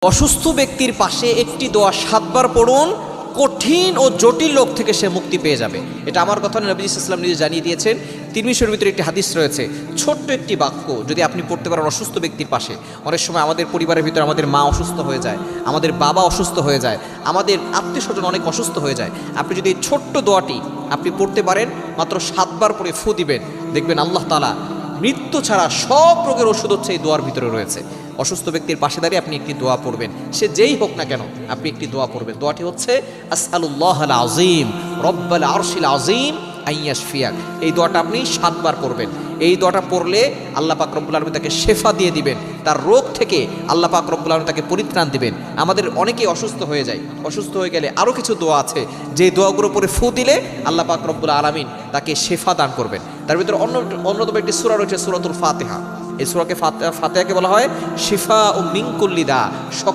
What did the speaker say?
অসুস্থ ব্যক্তির পাশে একটি দোয়া 7 বার পড়ুন, কঠিন ও জটিল রোগ থেকে সে মুক্তি পেয়ে যাবে। এটা আমার কথা নবী সাল্লাল্লাহু আলাইহি ওয়াসাল্লাম নিজে জানিয়ে দিয়েছেন। তিরমিজির ভিতরে একটি হাদিস রয়েছে, ছোট্ট একটি বাক্য যদি আপনি পড়তে পারেন অসুস্থ ব্যক্তির পাশে। অনেক সময় আমাদের পরিবারের ভিতরে আমাদের মা অসুস্থ হয়ে যায়, আমাদের বাবা অসুস্থ হয়ে যায়, আমাদের আত্মীয় স্বজন অনেক অসুস্থ হয়ে যায়। আপনি যদি এই ছোট্ট দোয়াটি আপনি পড়তে পারেন, মাত্র 7 বার পরে ফু দিবেন, দেখবেন আল্লাহ তাআলা মৃত্যু ছাড়া সব রোগের ওষুধ হচ্ছে এই দোয়ার ভিতরে রয়েছে। অসুস্থ ব্যক্তির পাশে দাঁড়িয়ে আপনি একটি দোয়া পড়বেন, সে যেই হোক না কেন আপনি একটি দোয়া পড়বেন। দোয়াটি হচ্ছে আসআলুল্লাহাল আযীম রব্বাল আরশিল আযীম আইয়াশফিয়াক। এই দোয়াটা আপনি 7 বার পড়বেন। এই দোয়াটা পড়লে আল্লাহ পাক রব্বুল আলামিন তাকে শেফা দিয়ে দিবেন, তার রোগ থেকে আল্লাহ পাক রব্বুল আলামিন তাকে পরিত্রাণ দিবেন। আমাদের অনেকেই অসুস্থ হয়ে যায়, অসুস্থ হয়ে গেলে আরও কিছু দোয়া আছে, যে দোয়াগুলো পরে ফু দিলে আল্লাহ পাক রব্বুল আলামিন তাকে শেফা দান করবেন। তার ভিতরে অন্যতম একটি সূরা রয়েছে সূরাতুল ফাতিহা। এই সূরাকে ফাতিহাকে বলা হয় শিফা ও মিন কুল্লি দা।